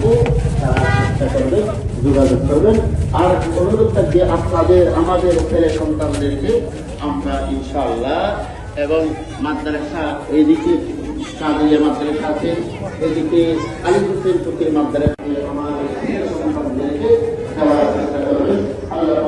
থাকবো, তারা চেষ্টা করবেন, যোগাযোগ করবেন। আর অনুরোধ থাকবে আপনাদের আমাদের ছেলে সন্তানদেরকে আমরা ইনশাআল্লাহ এবং মাদ্রাসা এইদিকে কাদিয়া মাদ্রাসা আছে, এদিকে আলী হোসেন ফকির মাদ্রাসা আমাদের ছেলে সন্তানদেরকে দেওয়ার চেষ্টা করবেন। আল্লাহ